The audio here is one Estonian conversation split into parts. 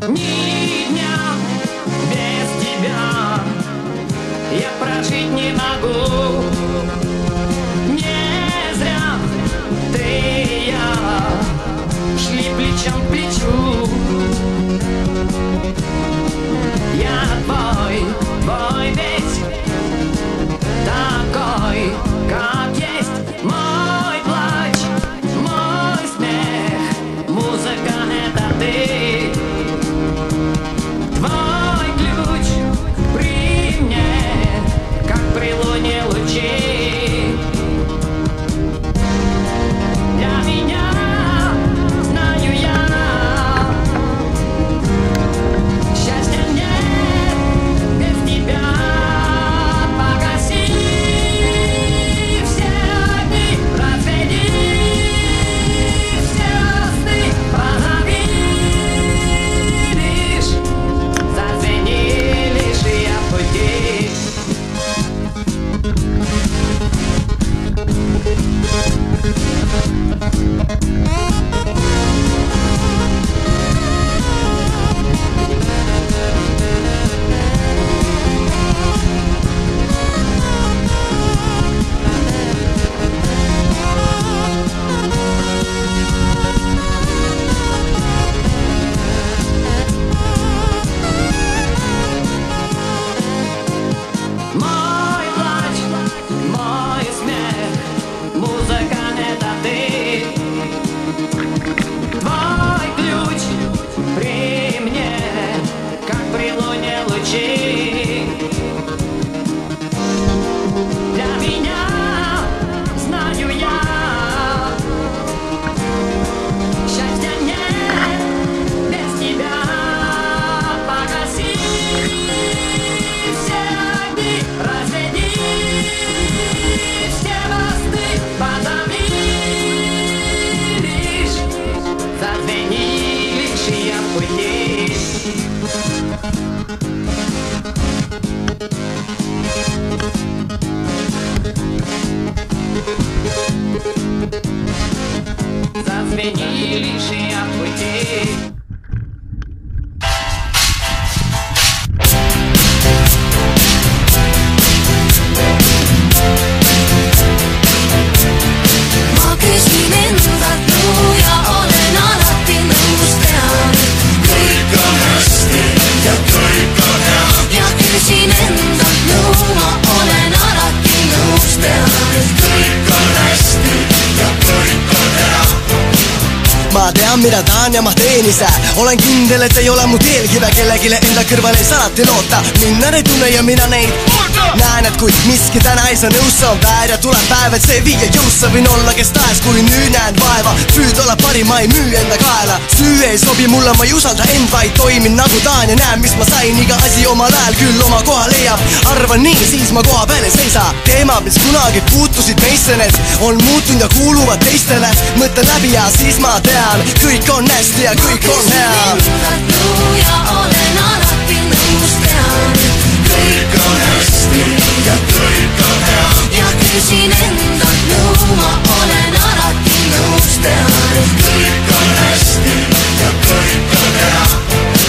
Ни дня без тебя я прожить не могу. Не зря ты и я шли плечом к плечу. Я твой ведь такой, как есть. Мой плач, мой смех, музыка — это ты. Твой ключ при мне, как при луне лучи. Для меня, знаю я, счастья нет без тебя. Погаси все огни, разведи все звезды, позови лишь, зазвени лишь и я в пути. Мой плач, мой смех, музыка — это ты. Твой ключ при мне, как при луне лучи. Для меня, знаю я, счастья нет без тебя. Погаси все огни, разведи все мосты, позови лишь, зазвени лишь и я в пути. Зазвени лишь и я в пути. Ma küsin endalt nõu ja olen alati nõus, tean, kõik on hästi ja kõik on hea. Ja küsin endalt nõu, ma olen alati nõus, tean, kõik on hästi ja kõik on hea. Ma tean, mida tahan ja ma teen ise. Olen kindel, et ei ole mu teelkive kellegile enda kõrval ees alati loota. Minna ei tunne ja mina neid näen, et kui miski täna ei saa nõussa, on väär ja tuleb päev, et see viia jõussa. Võin olla kes tahes, kui nüüd näen vaeva. Püüd olla parim, ma ei müü enda kaela. Süü ei sobi mulle, ma ei usalda end, vaid toimin nagu tahan ja näen, mis ma sain. Iga asi omal ajal küll oma koha leiab. Arvan nii, siis ma koha peal ei seisa. Teemad, mis kunagi puutusid meisse, need on muutunud ja kuuluvad teistele. Mõtlen läbi ja siis ma tean, kõik on hästi ja kõik on hea. Ma küsin endalt nõu ja olen alati nõus, tean, kõik on hästi ja kõik on hea. Ja küsin endalt nõu, ma olen alati nõus, tean, kõik on hästi ja kõik on hea.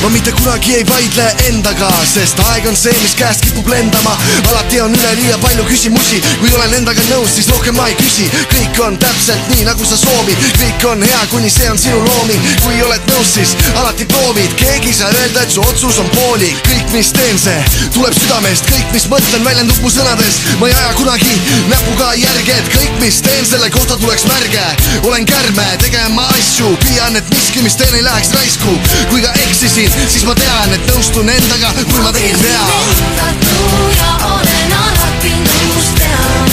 Ma mitte kunagi ei vaidle endaga, sest aeg on see, mis käest kipub lendama. Alati on üleliia palju küsimusi, kui olen endaga nõus, siis rohkem ma ei küsi. Kõik on täpselt nii, nagu sa soovid. Kõik on hea, kuni see on sinu looming. Kui oled nõus, siis alati proovid. Keegi saa öelda, et su otsus on poolik. Kõik, mis teen, see tuleb südamest. Kõik, mis mõtlen, väljendub mu sõnades. Ma ei aja kunagi näpuga järge, et kõik, mis teen, selle kohta tuleks märge. Olen kärme, tegema asju, püüan, et miski, mis teen, ei läheks raisku. Kui ka eksisin, siis ma tean, et nõustun endaga, kui ma tegin vea. Ma küsin endalt nõu ja olen alati nõus, tean,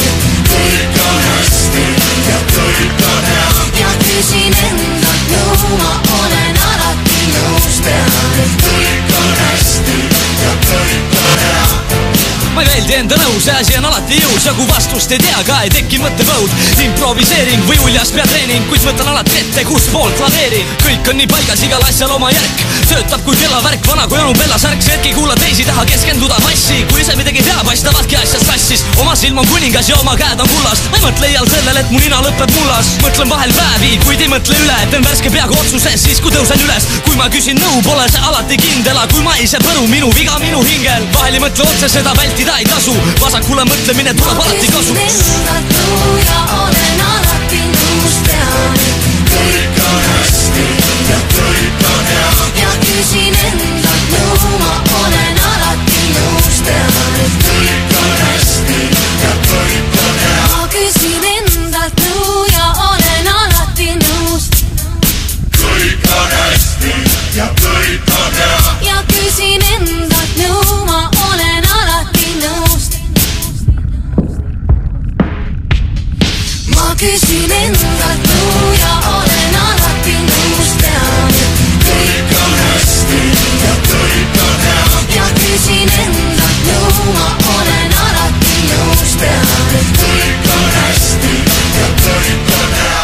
kõik on hästi ja kõik on hea. Ja küsin endalt nõu, ma olen alati nõus, tean, kõik on hästi ja kõik on hea. Ma ei väldi enda nõu, see asi on alati jõus ja kui vastust ei tea ka ei teki mõttepõud. Improviseering või uljas peatreening, kuid võtan alati ette, kus poolt laveerin. Kõik on nii paigas, igal asjal oma järk. Töötab kui kellavärk, vana kui onu pellasärk. See hetki kuula teisi, taha keskenduda massi. Kui ise midagi tea, paistavadki asjad sassis. Oma silm on kuningas ja oma käed on kullast. Ma ei mõtle iial sellele, et mu nina lõpeb mullas. Mõtlen vahel päevi, kuid ei mõtle üle. Teen värske peaga otsuse, siis kui tõusen üles. Kui ma küsin nõu, pole see alati kindela. Kui ma ise põru, minu viga minu hingel. Vahel ei mõtle otse, seda vältida ei tasu. Vasakule mõtlemine tuleb alati kasu. Ja olen alati nõus, tean, et kõik on hästi ja kõik on hea. Ja küsin endalt nõu, ma olen alati nõus, tean, et kõik on hästi ja kõik on hea. Ma küsin endalt nõu ja olen alati nõus. Kõik on hästi ja kõik on hea. Ja küsin endalt nõu, ma olen alati nõus. Ma küsin endalt nõu ja olen alati nõus, tean, et kõik on hästi ja kõik on hea. Ja küsin endalt nõu, ma olen alati nõus, tean, et kõik on hästi ja kõik on hea.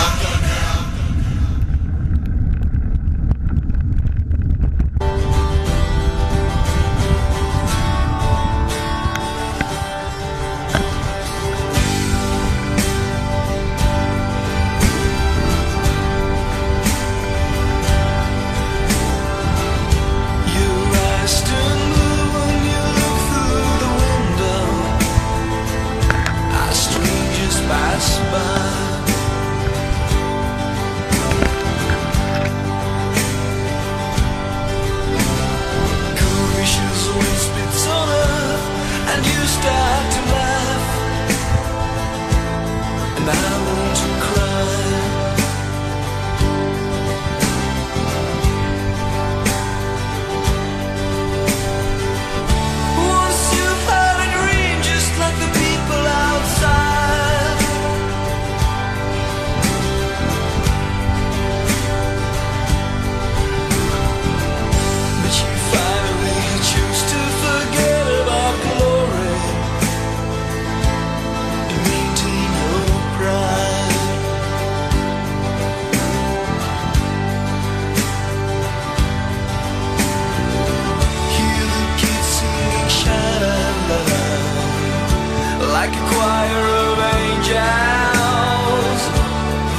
Like a choir of angels,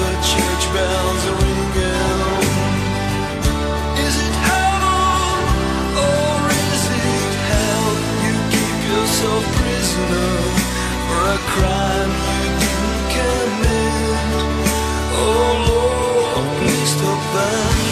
the church bells are ringing. Is it heaven or is it hell? You keep yourself prisoner for a crime you didn't commit. Oh Lord, please stop that.